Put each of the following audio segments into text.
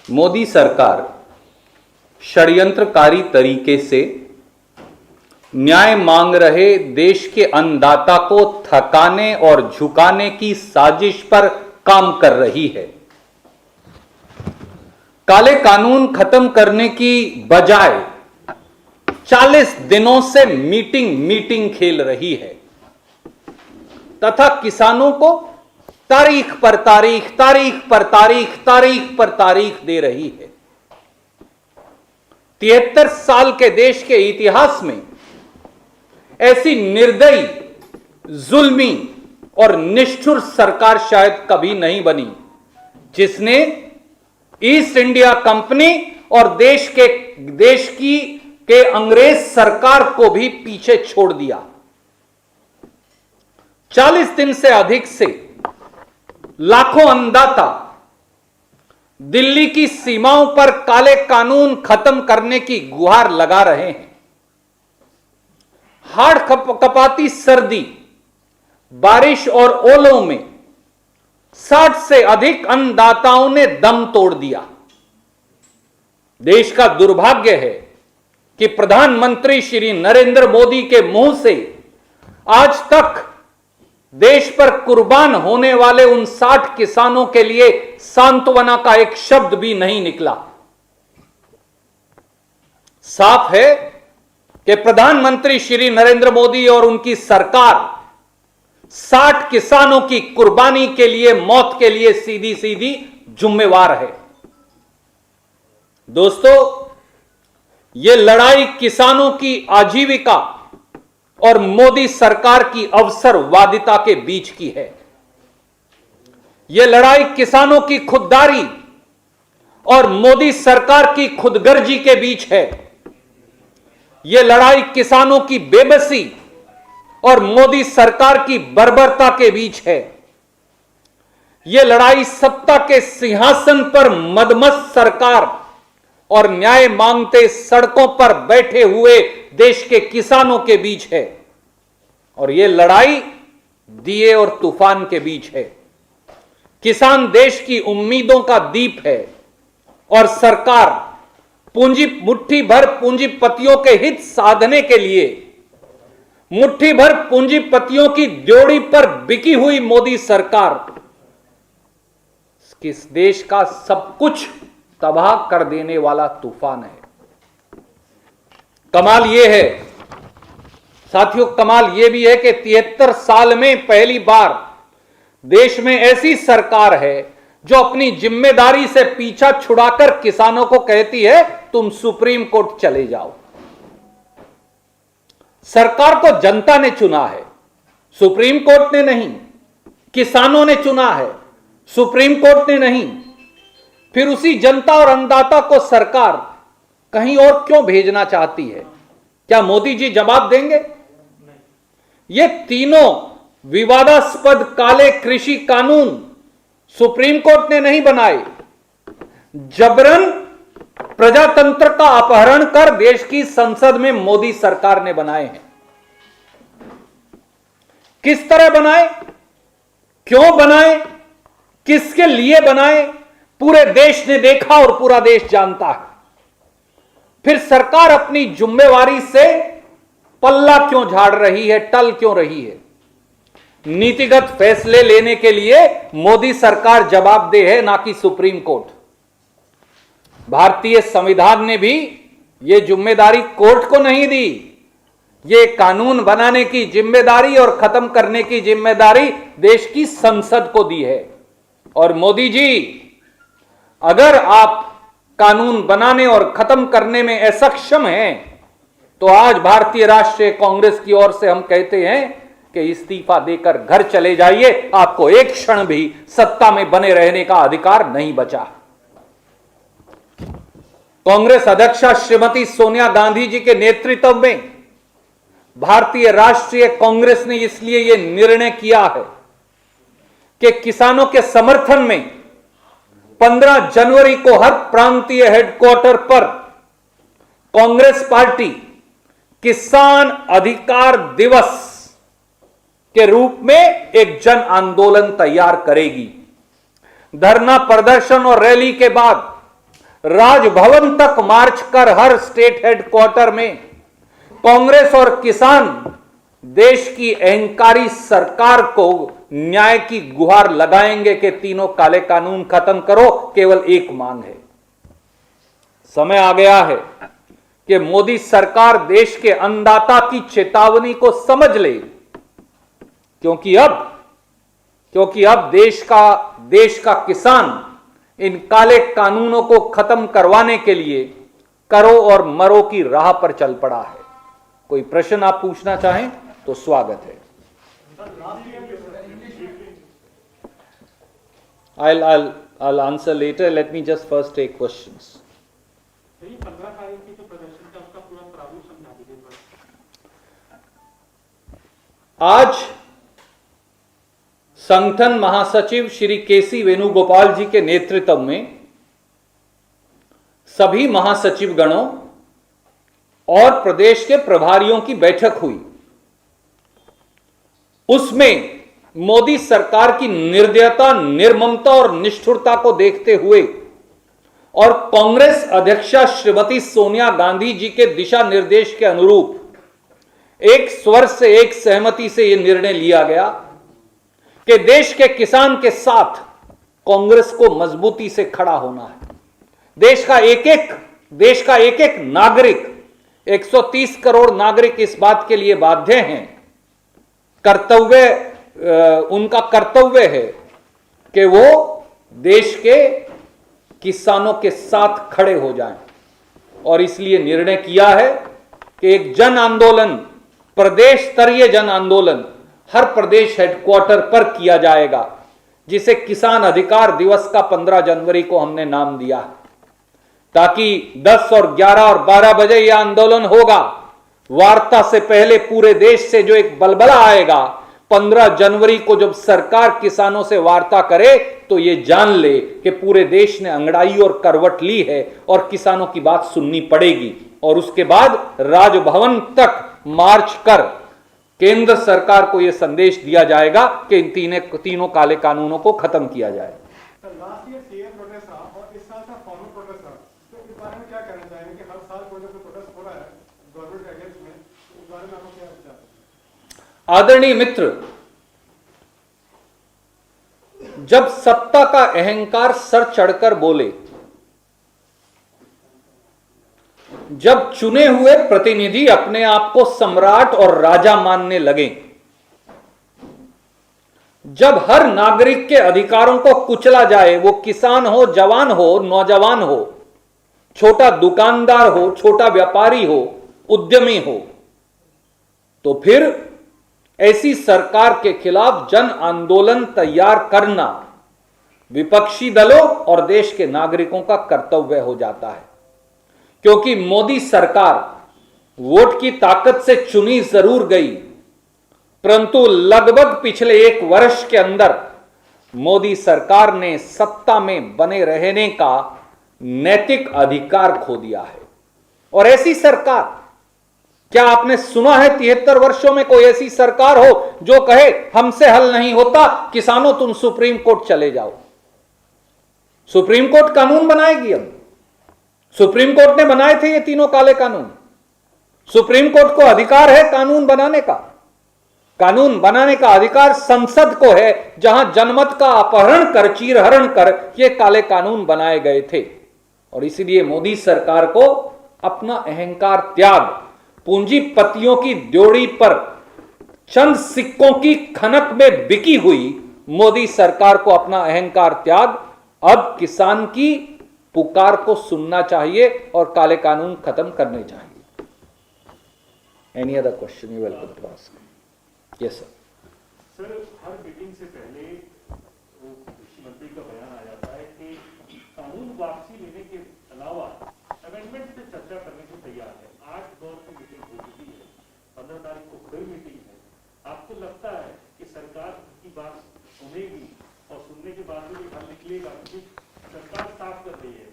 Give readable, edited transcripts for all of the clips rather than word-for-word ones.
मोदी सरकार षड्यंत्रकारी तरीके से न्याय मांग रहे देश के अन्नदाता को थकाने और झुकाने की साजिश पर काम कर रही है। काले कानून खत्म करने की बजाय 40 दिनों से मीटिंग खेल रही है तथा किसानों को तारीख पर तारीख दे रही है। 73 साल के देश के इतिहास में ऐसी निर्दयी, जुल्मी और निष्ठुर सरकार शायद कभी नहीं बनी जिसने ईस्ट इंडिया कंपनी और देश के अंग्रेज सरकार को भी पीछे छोड़ दिया। 40 दिन से अधिक से लाखों अन्नदाता दिल्ली की सीमाओं पर काले कानून खत्म करने की गुहार लगा रहे हैं। हाड़ कपाती सर्दी, बारिश और ओलों में 60 से अधिक अन्नदाताओं ने दम तोड़ दिया। देश का दुर्भाग्य है कि प्रधानमंत्री श्री नरेंद्र मोदी के मुंह से आज तक देश पर कुर्बान होने वाले उन 60 किसानों के लिए सांत्वना का एक शब्द भी नहीं निकला। साफ है कि प्रधानमंत्री श्री नरेंद्र मोदी और उनकी सरकार 60 किसानों की कुर्बानी के लिए, मौत के लिए सीधी सीधी जिम्मेवार है। दोस्तों, यह लड़ाई किसानों की आजीविका और मोदी सरकार की अवसरवादिता के बीच की है। यह लड़ाई किसानों की खुददारी और मोदी सरकार की खुदगर्जी के बीच है। यह लड़ाई किसानों की बेबसी और मोदी सरकार की बर्बरता के बीच है। यह लड़ाई सत्ता के सिंहासन पर मदमस्त सरकार और न्याय मांगते सड़कों पर बैठे हुए देश के किसानों के बीच है। और यह लड़ाई दिए और तूफान के बीच है। किसान देश की उम्मीदों का दीप है और सरकार मुट्ठी भर पूंजीपतियों के हित साधने के लिए, मुट्ठी भर पूंजीपतियों की ड्योढ़ी पर बिकी हुई मोदी सरकार किस देश का सब कुछ तबाह कर देने वाला तूफान है। कमाल यह है साथियों, कमाल यह भी है कि 73 साल में पहली बार देश में ऐसी सरकार है जो अपनी जिम्मेदारी से पीछा छुड़ाकर किसानों को कहती है तुम सुप्रीम कोर्ट चले जाओ। सरकार को जनता ने चुना है, सुप्रीम कोर्ट ने नहीं। किसानों ने चुना है, सुप्रीम कोर्ट ने नहीं। फिर उसी जनता और अन्नदाता को सरकार कहीं और क्यों भेजना चाहती है? क्या मोदी जी जवाब देंगे? ये तीनों विवादास्पद काले कृषि कानून सुप्रीम कोर्ट ने नहीं बनाए, जबरन प्रजातंत्र का अपहरण कर देश की संसद में मोदी सरकार ने बनाए हैं। किस तरह बनाए, क्यों बनाए, किसके लिए बनाए, पूरे देश ने देखा और पूरा देश जानता है। फिर सरकार अपनी जिम्मेवारी से पल्ला क्यों झाड़ रही है, टल क्यों रही है? नीतिगत फैसले लेने के लिए मोदी सरकार जवाबदेह है, ना कि सुप्रीम कोर्ट। भारतीय संविधान ने भी यह जिम्मेदारी कोर्ट को नहीं दी। यह कानून बनाने की जिम्मेदारी और खत्म करने की जिम्मेदारी देश की संसद को दी है। और मोदी जी, अगर आप कानून बनाने और खत्म करने में असक्षम हैं तो आज भारतीय राष्ट्रीय कांग्रेस की ओर से हम कहते हैं कि इस्तीफा देकर घर चले जाइए। आपको एक क्षण भी सत्ता में बने रहने का अधिकार नहीं बचा। कांग्रेस अध्यक्षा श्रीमती सोनिया गांधी जी के नेतृत्व में भारतीय राष्ट्रीय कांग्रेस ने इसलिए यह निर्णय किया है कि किसानों के समर्थन में 15 जनवरी को हर प्रांतीय हेडक्वार्टर पर कांग्रेस पार्टी किसान अधिकार दिवस के रूप में एक जन आंदोलन तैयार करेगी। धरना प्रदर्शन और रैली के बाद राजभवन तक मार्च कर हर स्टेट हेडक्वार्टर में कांग्रेस और किसान देश की अहंकारी सरकार को न्याय की गुहार लगाएंगे कि तीनों काले कानून खत्म करो। केवल एक मांग है, समय आ गया है कि मोदी सरकार देश के अन्नदाता की चेतावनी को समझ ले, क्योंकि अब देश का किसान इन काले कानूनों को खत्म करवाने के लिए करो और मरो की राह पर चल पड़ा है। कोई प्रश्न आप पूछना चाहें तो स्वागत है। I'll answer later. Let me just first take questions. 15 तारीख की जो प्रदर्शन था उसका पूरा प्रारूप समझा दीजिए। आज संगठन महासचिव श्री केसी वेणुगोपाल जी के नेतृत्व में सभी महासचिवगणों और प्रदेश के प्रभारियों की बैठक हुई। उसमें मोदी सरकार की निर्दयता, निर्ममता और निष्ठुरता को देखते हुए और कांग्रेस अध्यक्षा श्रीमती सोनिया गांधी जी के दिशा निर्देश के अनुरूप एक स्वर से, एक सहमति से यह निर्णय लिया गया कि देश के किसान के साथ कांग्रेस को मजबूती से खड़ा होना है। देश का एक एक नागरिक, 130 करोड़ नागरिक इस बात के लिए बाध्य हैं, उनका कर्तव्य है कि वो देश के किसानों के साथ खड़े हो जाएं। और इसलिए निर्णय किया है कि एक जन आंदोलन, प्रदेश स्तरीय जन आंदोलन हर प्रदेश हेडक्वार्टर पर किया जाएगा, जिसे किसान अधिकार दिवस का 15 जनवरी को हमने नाम दिया है, ताकि 10 और 11 और 12 बजे यह आंदोलन होगा। वार्ता से पहले पूरे देश से जो एक बलबला आएगा, 15 जनवरी को जब सरकार किसानों से वार्ता करे तो ये जान ले कि पूरे देश ने अंगड़ाई और करवट ली है और किसानों की बात सुननी पड़ेगी। और उसके बाद राजभवन तक मार्च कर केंद्र सरकार को यह संदेश दिया जाएगा कि इन तीनों काले कानूनों को खत्म किया जाए। लास्ट ईयर सीएम प्रोटेस्ट था और इस साल का फार्मर प्रोटेस्ट था, तो इस बारे में क्या कहना चाहेंगे कि हर साल कोई ना कोई प्रोटेस्ट हो रहा है गवर्नमेंट के अगेंस्ट में, इस बारे में आपको क्या विचार है? आदरणीय मित्र, जब सत्ता का अहंकार सर चढ़कर बोले, जब चुने हुए प्रतिनिधि अपने आप को सम्राट और राजा मानने लगे, जब हर नागरिक के अधिकारों को कुचला जाए, वो किसान हो, जवान हो, नौजवान हो, छोटा दुकानदार हो, छोटा व्यापारी हो, उद्यमी हो, तो फिर ऐसी सरकार के खिलाफ जन आंदोलन तैयार करना विपक्षी दलों और देश के नागरिकों का कर्तव्य हो जाता है। क्योंकि मोदी सरकार वोट की ताकत से चुनी जरूर गई, परंतु लगभग पिछले 1 वर्ष के अंदर मोदी सरकार ने सत्ता में बने रहने का नैतिक अधिकार खो दिया है। और ऐसी सरकार, क्या आपने सुना है 73 वर्षों में कोई ऐसी सरकार हो जो कहे हमसे हल नहीं होता, किसानों तुम सुप्रीम कोर्ट चले जाओ? सुप्रीम कोर्ट कानून बनाएगी। अब सुप्रीम कोर्ट ने बनाए थे ये तीनों काले कानून। सुप्रीम कोर्ट को अधिकार है कानून बनाने का। कानून बनाने का अधिकार संसद को है, जहां जनमत का अपहरण कर, चीरहरण कर ये काले कानून बनाए गए थे। और इसीलिए मोदी सरकार को अपना अहंकार त्याग, पूंजीपतियों की ड्योढ़ी पर चंद सिक्कों की खनक में बिकी हुई मोदी सरकार को अपना अहंकार त्याग अब किसान की पुकार को सुनना चाहिए और काले कानून खत्म करने चाहिए। Any other question you welcome to ask. Yes sir. Sir, हर मीटिंग से पहले वो कृषि मंत्री का बयान आ जाता है कि कानून वापसी लेने के अलावा अमेंडमेंट पे चर्चा करने को तैयार है। 8 दौर की मीटिंग हो चुकी है, 15 तारीख को फिर मीटिंग है। आपको लगता है कि सरकार की बात सुनेगी और सुनने के बाद भी हल निकलेगा? क्योंकि सरकार साफ कर रही है,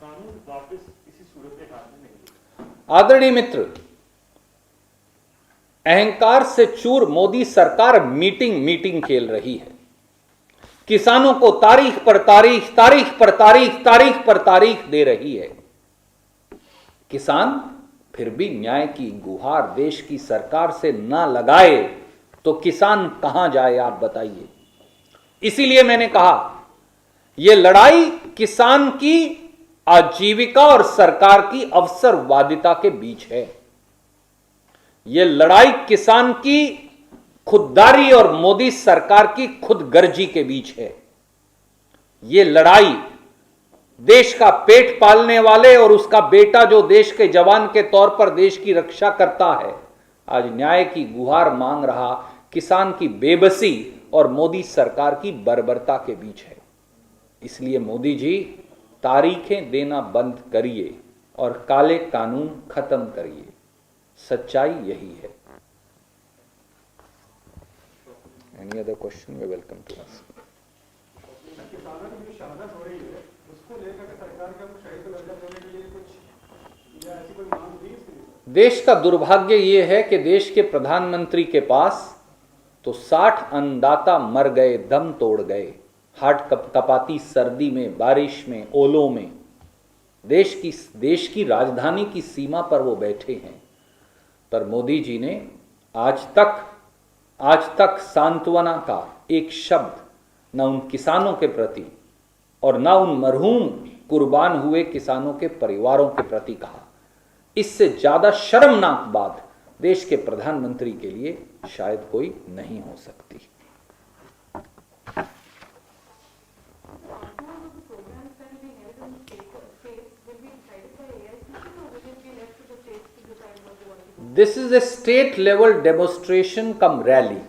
कानून वापस किसी सूरत हाल में नहीं। आदरणीय मित्र, अहंकार से चूर मोदी सरकार मीटिंग खेल रही है। किसानों को तारीख पर तारीख, तारीख पर तारीख, तारीख पर तारीख दे रही है। किसान फिर भी न्याय की गुहार देश की सरकार से ना लगाए तो किसान कहां जाए, आप बताइए। इसीलिए मैंने कहा यह लड़ाई किसान की आजीविका और सरकार की अवसरवादिता के बीच है। यह लड़ाई किसान की खुददारी और मोदी सरकार की खुदगर्जी के बीच है। यह लड़ाई देश का पेट पालने वाले और उसका बेटा जो देश के जवान के तौर पर देश की रक्षा करता है, आज न्याय की गुहार मांग रहा किसान की बेबसी और मोदी सरकार की बर्बरता के बीच है। इसलिए मोदी जी, तारीखें देना बंद करिए और काले कानून खत्म करिए। सच्चाई यही है। Any other question, we welcome to ask. किसानों की जो शहादत हो रही है उसको लेकर के सरकार का कुछ शहीद को दर्जा देने के लिए कुछ या ऐसी कोई मांग होती है इसके लिए? देश का दुर्भाग्य यह है कि देश के प्रधानमंत्री के पास तो 60 अन्नदाता मर गए, दम तोड़ गए, हार्ट कपाती सर्दी में, बारिश में, ओलों में, देश की राजधानी की सीमा पर वो बैठे हैं। पर मोदी जी ने आज तक सांत्वना का एक शब्द न उन किसानों के प्रति और न उन मरहूम कुर्बान हुए किसानों के परिवारों के प्रति कहा। इससे ज्यादा शर्मनाक बात देश के प्रधानमंत्री के लिए शायद कोई नहीं हो सकती। This is a state level demonstration cum rally,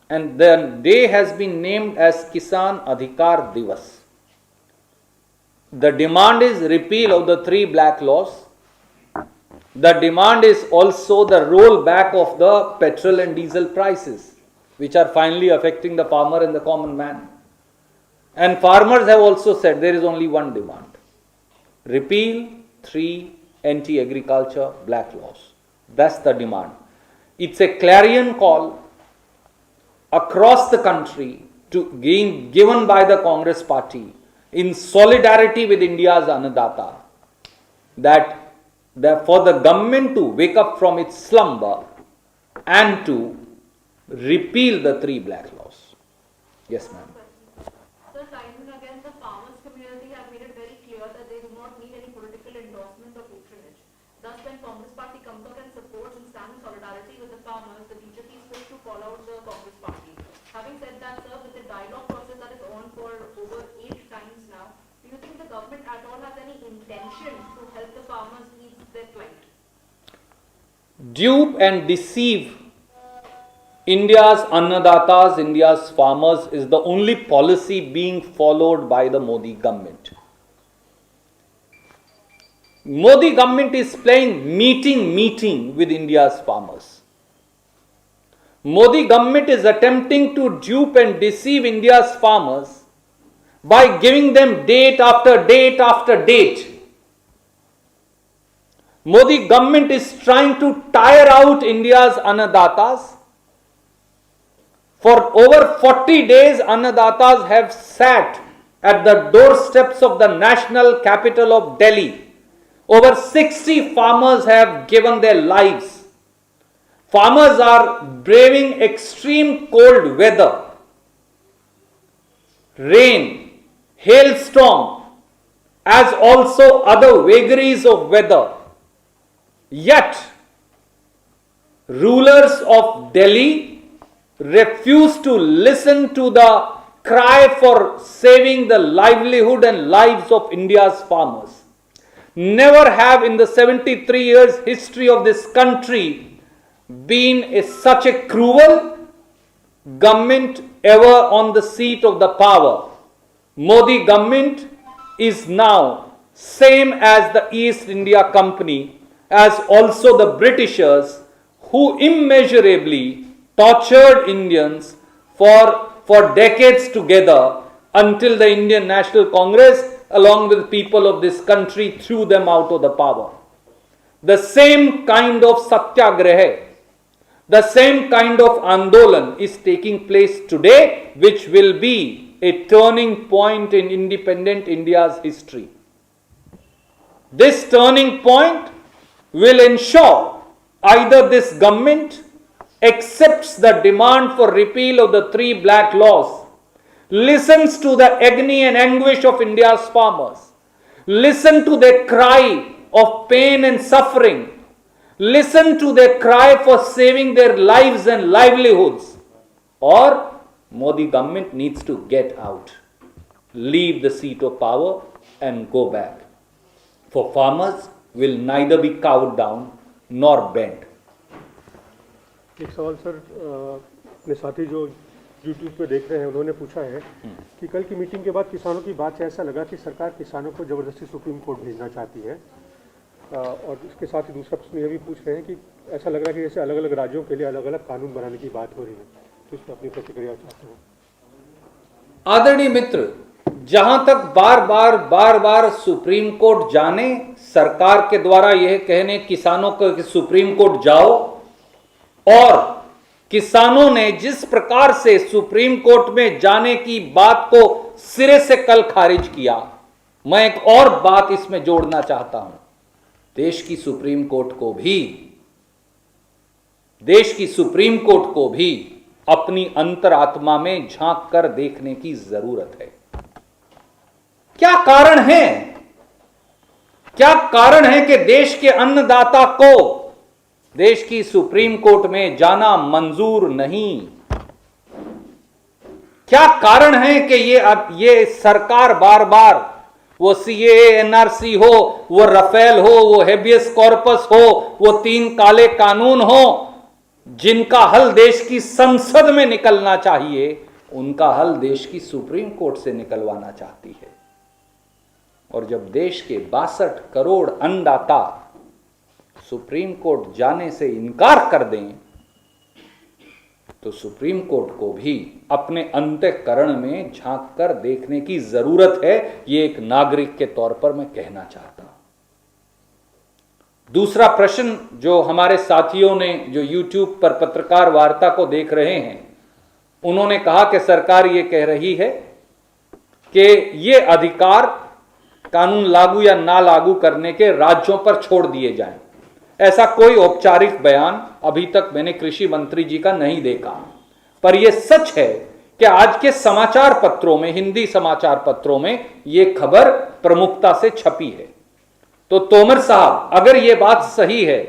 and the day has been named as Kisan Adhikar Divas. The demand is repeal of the 3 black laws. The demand is also the rollback of the petrol and diesel prices, which are finally affecting the farmer and the common man. And farmers have also said there is only one demand: repeal 3 anti-agriculture black laws. That's the demand. It's a clarion call across the country given by the Congress party in solidarity with India's Annadata, that for the government to wake up from its slumber and to repeal the 3 black laws. Yes, ma'am. So, time and again, the farmers community have made it very clear that they do not need any political endorsement or patronage. Thus, when Congress party comes out and supports and stands in solidarity with the farmers, the BJP is quick to call out the Congress party. Having said that, sir, with the dialogue process that is on for over 8 times now, do you think the government at all has any intention to help the farmers ease their plight? Dupe and deceive India's Annadatas, India's farmers is the only policy being followed by the Modi government. Modi government is playing meeting with India's farmers. Modi government is attempting to dupe and deceive India's farmers by giving them date after date after date. Modi government is trying to tire out India's Annadatas. For over 40 days, Annadatas have sat at the doorsteps of the national capital of Delhi. Over 60 farmers have given their lives. Farmers are braving extreme cold weather, rain, hailstorm, as also other vagaries of weather. Yet, rulers of Delhi refuse to listen to the cry for saving the livelihood and lives of India's farmers. Never have in the 73 years history of this country been such a cruel government ever on the seat of the power. Modi government is now same as the East India Company, as also the Britishers, who immeasurably tortured Indians for decades together until the Indian National Congress, along with people of this country, threw them out of the power. The same kind of satyagraha The same kind of Andolan is taking place today, which will be a turning point in independent India's history. This turning point will ensure either this government accepts the demand for repeal of the 3 black laws, listens to the agony and anguish of India's farmers, listen to their cry of pain and suffering, listen to their cry for saving their lives and livelihoods, or Modi government needs to get out, leave the seat of power and go back. For farmers will neither be cowed down nor bent. एक सवाल sir, अपने साथी जो YouTube पे देख रहे हैं उन्होंने पूछा है कि कल की मीटिंग के बाद किसानों की बात से ऐसा लगा कि सरकार किसानों को ज़बरदस्ती सुप्रीम कोर्ट भेजना चाहती है, और इसके साथ ही दूसरा प्रश्न ये भी पूछ रहे हैं कि ऐसा लग रहा है कि जैसे अलग अलग राज्यों के लिए अलग अलग कानून बनाने की बात हो रही है, तो इस पर अपनी प्रतिक्रिया चाहते हैं। आदरणीय मित्र, जहां तक बार बार सुप्रीम कोर्ट जाने, सरकार के द्वारा यह कहने किसानों को कि सुप्रीम कोर्ट जाओ, और किसानों ने जिस प्रकार से सुप्रीम कोर्ट में जाने की बात को सिरे से कल खारिज किया, मैं एक और बात इसमें जोड़ना चाहता हूं। देश की सुप्रीम कोर्ट को भी अपनी अंतरात्मा में झांक कर देखने की जरूरत है। क्या कारण है कि देश के अन्नदाता को देश की सुप्रीम कोर्ट में जाना मंजूर नहीं? क्या कारण है कि ये सरकार बार बार, वो सीएए, एनआरसी हो, वो रफेल हो, वो हेबियस कॉर्पस हो, वो 3 काले कानून हो, जिनका हल देश की संसद में निकलना चाहिए, उनका हल देश की सुप्रीम कोर्ट से निकलवाना चाहती है। और जब देश के 62 करोड़ अन्नदाता सुप्रीम कोर्ट जाने से इनकार कर दें, तो सुप्रीम कोर्ट को भी अपने अंतःकरण में झांक कर देखने की जरूरत है। ये एक नागरिक के तौर पर मैं कहना चाहता हूं। दूसरा प्रश्न जो हमारे साथियों ने, जो YouTube पर पत्रकार वार्ता को देख रहे हैं, उन्होंने कहा कि सरकार ये कह रही है कि ये अधिकार कानून लागू या ना लागू करने के राज्यों पर छोड़ दिए जाएं। ऐसा कोई औपचारिक बयान अभी तक मैंने कृषि मंत्री जी का नहीं देखा, पर यह सच है कि आज के समाचार पत्रों में, हिंदी समाचार पत्रों में यह खबर प्रमुखता से छपी है। तो तोमर साहब, अगर यह बात सही है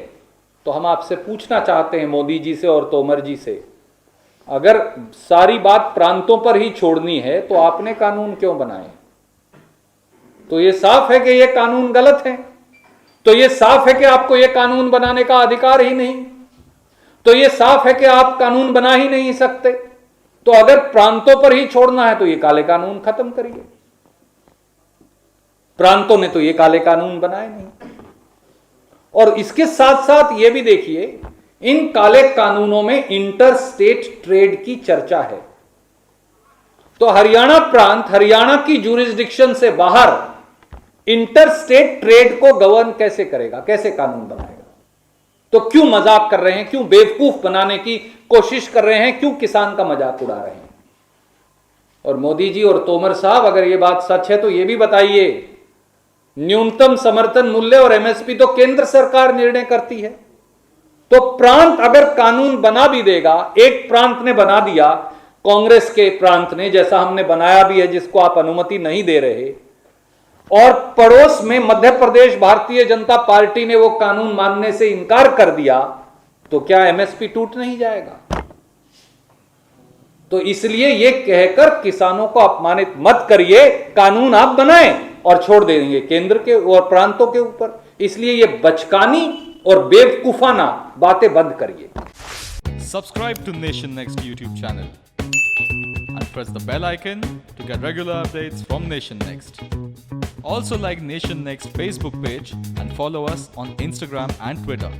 तो हम आपसे पूछना चाहते हैं, मोदी जी से और तोमर जी से, अगर सारी बात प्रांतों पर ही छोड़नी है तो आपने कानून क्यों बनाए? तो यह साफ है कि यह कानून गलत है, तो यह साफ है कि आपको यह कानून बनाने का अधिकार ही नहीं, तो यह साफ है कि आप कानून बना ही नहीं सकते। तो अगर प्रांतों पर ही छोड़ना है तो ये काले कानून खत्म करिए। प्रांतों ने तो ये काले कानून बनाए नहीं। और इसके साथ साथ ये भी देखिए, इन काले कानूनों में इंटर स्टेट ट्रेड की चर्चा है। तो हरियाणा प्रांत हरियाणा की ज्यूरिसडिक्शन से बाहर इंटर स्टेट ट्रेड को गवर्न कैसे करेगा, कैसे कानून बनाएगा? तो क्यों मजाक कर रहे हैं, क्यों बेवकूफ बनाने की कोशिश कर रहे हैं, क्यों किसान का मजाक उड़ा रहे हैं? और मोदी जी और तोमर साहब, अगर यह बात सच है तो यह भी बताइए, न्यूनतम समर्थन मूल्य और एमएसपी तो केंद्र सरकार निर्णय करती है। तो प्रांत अगर कानून बना भी देगा, एक प्रांत ने बना दिया, कांग्रेस के प्रांत ने, जैसा हमने बनाया भी है, जिसको आप अनुमति नहीं दे रहे, और पड़ोस में मध्य प्रदेश भारतीय जनता पार्टी ने वो कानून मानने से इनकार कर दिया, तो क्या एमएसपी टूट नहीं जाएगा? तो इसलिए ये कहकर किसानों को अपमानित मत करिए, कानून आप बनाएं और छोड़ देंगे केंद्र के और प्रांतों के ऊपर। इसलिए ये बचकानी और बेवकूफाना बातें बंद करिए। Subscribe to Nation Next YouTube channel and press the bell icon to get regular updates from Nation Next. Also like Nation Next Facebook page and follow us on Instagram and Twitter.